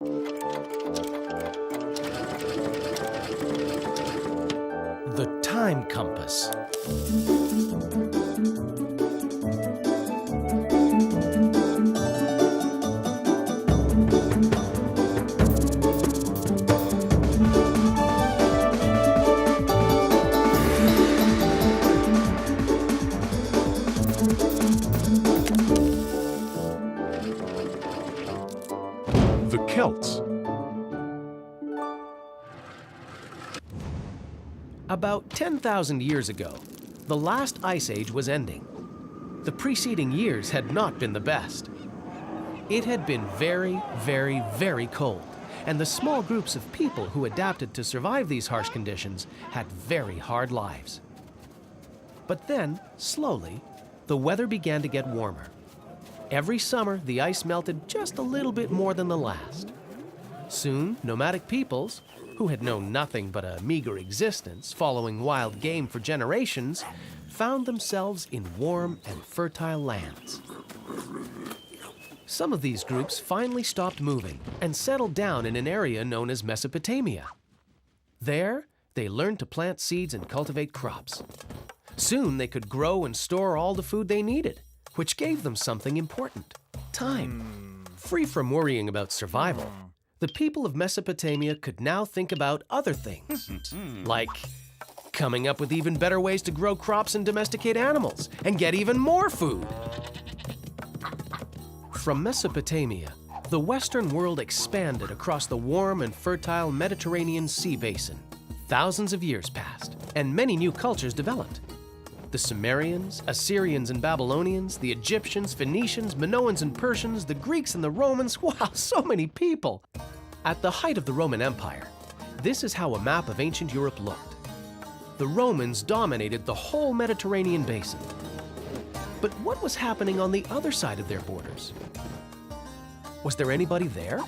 The time compass. The Celts. About 10,000 years ago, the last ice age was ending. The preceding years had not been the best. It had been very, very, very cold, and the small groups of people who adapted to survive these harsh conditions had very hard lives. But then, slowly, the weather began to get warmer. Every summer, the ice melted just a little bit more than the last. Soon, nomadic peoples, who had known nothing but a meager existence following wild game for generations, found themselves in warm and fertile lands. Some of these groups finally stopped moving and settled down in an area known as Mesopotamia. There, they learned to plant seeds and cultivate crops. Soon, they could grow and store all the food they needed, which gave them something important: time. Free from worrying about survival, the people of Mesopotamia could now think about other things, like coming up with even better ways to grow crops and domesticate animals and get even more food. From Mesopotamia, the Western world expanded across the warm and fertile Mediterranean Sea basin. Thousands of years passed, and many new cultures developed. The Sumerians, Assyrians and Babylonians, the Egyptians, Phoenicians, Minoans and Persians, the Greeks and the Romans, wow, so many people! At the height of the Roman Empire, this is how a map of ancient Europe looked. The Romans dominated the whole Mediterranean basin. But what was happening on the other side of their borders? Was there anybody there?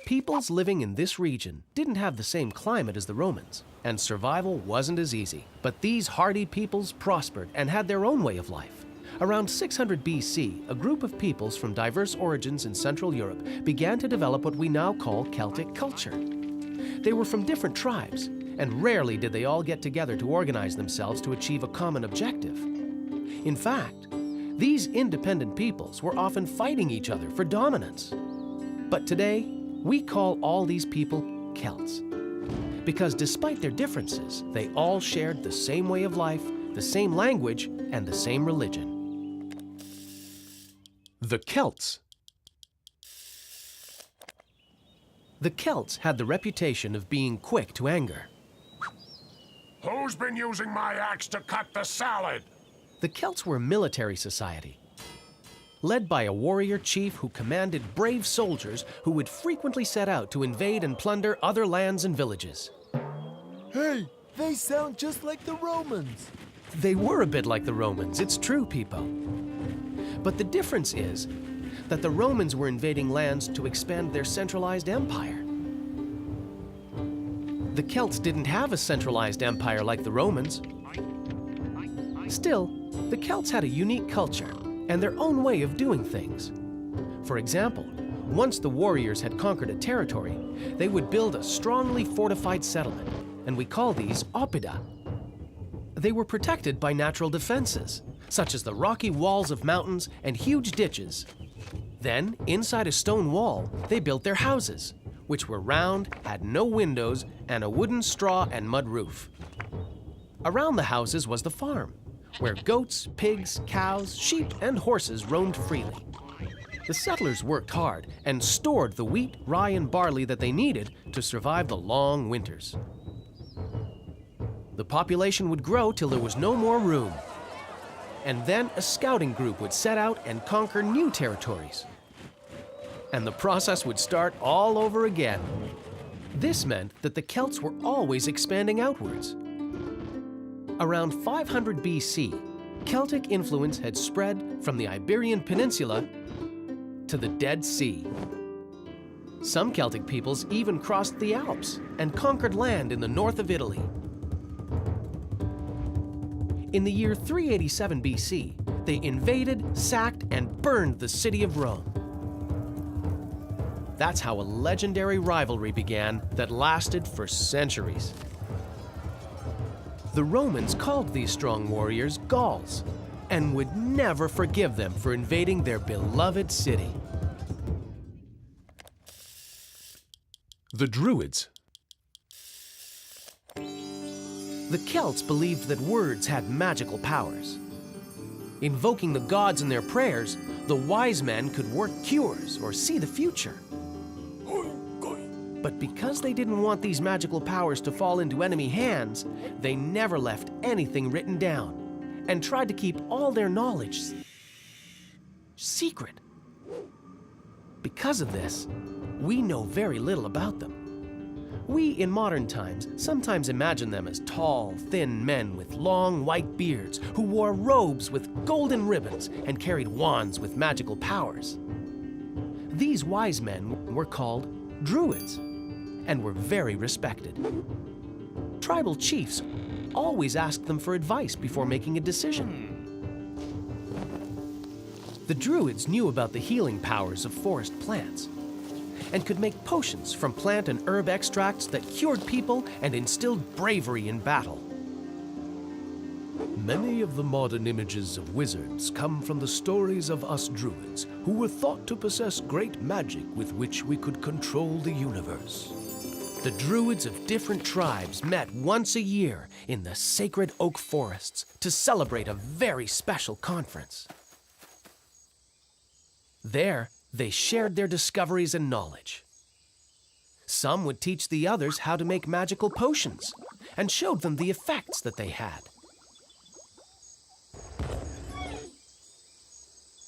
Peoples living in this region didn't have the same climate as the Romans, and survival wasn't as easy. But these hardy peoples prospered and had their own way of life. Around 600 BC, a group of peoples from diverse origins in Central Europe began to develop what we now call Celtic culture. They were from different tribes, and rarely did they all get together to organize themselves to achieve a common objective. In fact, these independent peoples were often fighting each other for dominance. But today, we call all these people Celts, because despite their differences, they all shared the same way of life, the same language, and the same religion. The Celts. The Celts had the reputation of being quick to anger. Who's been using my axe to cut the salad? The Celts were a military society, led by a warrior chief who commanded brave soldiers who would frequently set out to invade and plunder other lands and villages. Hey, they sound just like the Romans. They were a bit like the Romans, it's true, Pipo. But the difference is that the Romans were invading lands to expand their centralized empire. The Celts didn't have a centralized empire like the Romans. Still, the Celts had a unique culture and their own way of doing things. For example, once the warriors had conquered a territory, they would build a strongly fortified settlement, and we call these oppida. They were protected by natural defenses, such as the rocky walls of mountains and huge ditches. Then, inside a stone wall, they built their houses, which were round, had no windows, and a wooden straw and mud roof. Around the houses was the farm, where goats, pigs, cows, sheep, and horses roamed freely. The settlers worked hard and stored the wheat, rye, and barley that they needed to survive the long winters. The population would grow till there was no more room. And then a scouting group would set out and conquer new territories. And the process would start all over again. This meant that the Celts were always expanding outwards. Around 500 BC, Celtic influence had spread from the Iberian Peninsula to the Dead Sea. Some Celtic peoples even crossed the Alps and conquered land in the north of Italy. In the year 387 BC, they invaded, sacked, and burned the city of Rome. That's how a legendary rivalry began that lasted for centuries. The Romans called these strong warriors Gauls and would never forgive them for invading their beloved city. The Druids. The Celts believed that words had magical powers. Invoking the gods in their prayers, the wise men could work cures or see the future. But because they didn't want these magical powers to fall into enemy hands, they never left anything written down and tried to keep all their knowledge secret. Because of this, we know very little about them. We, in modern times, sometimes imagine them as tall, thin men with long white beards who wore robes with golden ribbons and carried wands with magical powers. These wise men were called Druids and were very respected. Tribal chiefs always asked them for advice before making a decision. The Druids knew about the healing powers of forest plants and could make potions from plant and herb extracts that cured people and instilled bravery in battle. Many of the modern images of wizards come from the stories of us Druids, who were thought to possess great magic with which we could control the universe. The Druids of different tribes met once a year in the sacred oak forests to celebrate a very special conference. There, they shared their discoveries and knowledge. Some would teach the others how to make magical potions and showed them the effects that they had.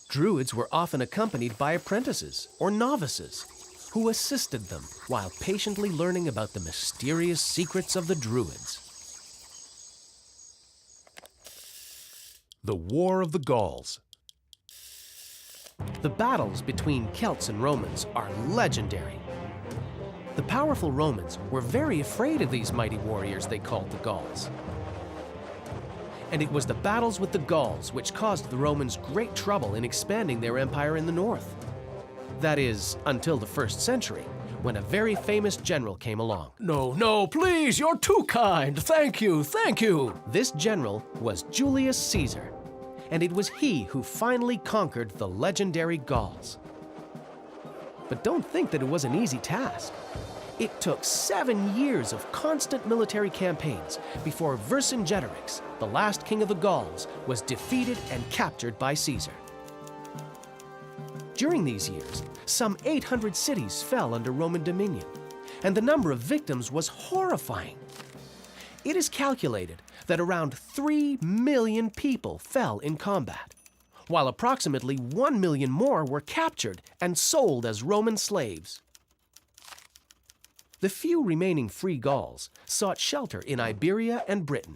Druids were often accompanied by apprentices or novices who assisted them while patiently learning about the mysterious secrets of the Druids. The War of the Gauls. The battles between Celts and Romans are legendary. The powerful Romans were very afraid of these mighty warriors they called the Gauls. And it was the battles with the Gauls which caused the Romans great trouble in expanding their empire in the north. That is, until the 1st century, when a very famous general came along. No, please, you're too kind. Thank you, thank you. This general was Julius Caesar, and it was he who finally conquered the legendary Gauls. But don't think that it was an easy task. It took 7 years of constant military campaigns before Vercingetorix, the last king of the Gauls, was defeated and captured by Caesar. During these years, some 800 cities fell under Roman dominion, and the number of victims was horrifying. It is calculated that around 3 million people fell in combat, while approximately 1 million more were captured and sold as Roman slaves. The few remaining free Gauls sought shelter in Iberia and Britain,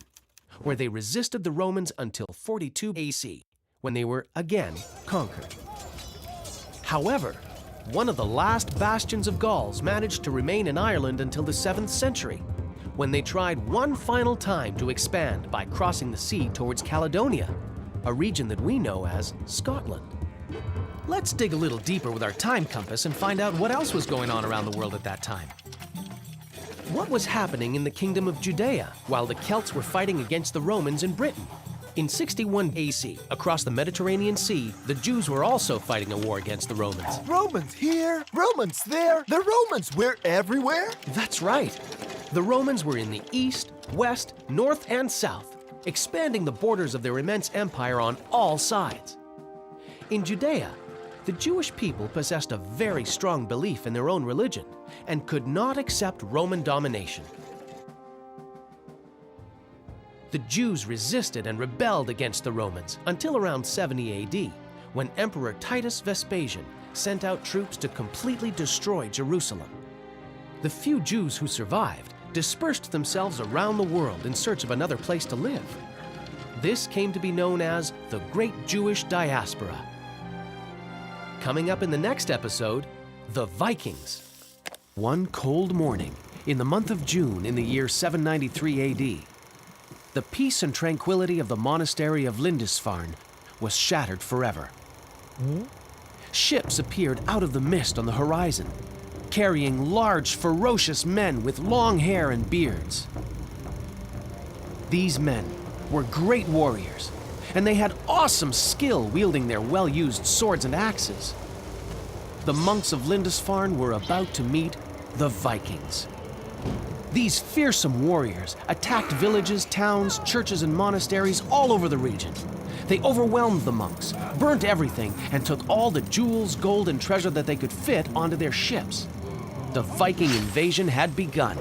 where they resisted the Romans until 42 AC, when they were again conquered. However, one of the last bastions of Gauls managed to remain in Ireland until the 7th century, when they tried one final time to expand by crossing the sea towards Caledonia, a region that we know as Scotland. Let's dig a little deeper with our time compass and find out what else was going on around the world at that time. What was happening in the kingdom of Judea while the Celts were fighting against the Romans in Britain? In 61 AC, across the Mediterranean Sea, the Jews were also fighting a war against the Romans. Romans here, Romans there, the Romans were everywhere. That's right. The Romans were in the east, west, north, and south, expanding the borders of their immense empire on all sides. In Judea, the Jewish people possessed a very strong belief in their own religion and could not accept Roman domination. The Jews resisted and rebelled against the Romans until around 70 AD, when Emperor Titus Vespasian sent out troops to completely destroy Jerusalem. The few Jews who survived dispersed themselves around the world in search of another place to live. This came to be known as the Great Jewish Diaspora. Coming up in the next episode, the Vikings. One cold morning, in the month of June in the year 793 AD, the peace and tranquility of the monastery of Lindisfarne was shattered forever. Ships appeared out of the mist on the horizon, carrying large, ferocious men with long hair and beards. These men were great warriors, and they had awesome skill wielding their well-used swords and axes. The monks of Lindisfarne were about to meet the Vikings. These fearsome warriors attacked villages, towns, churches, and monasteries all over the region. They overwhelmed the monks, burnt everything, and took all the jewels, gold, and treasure that they could fit onto their ships. The Viking invasion had begun.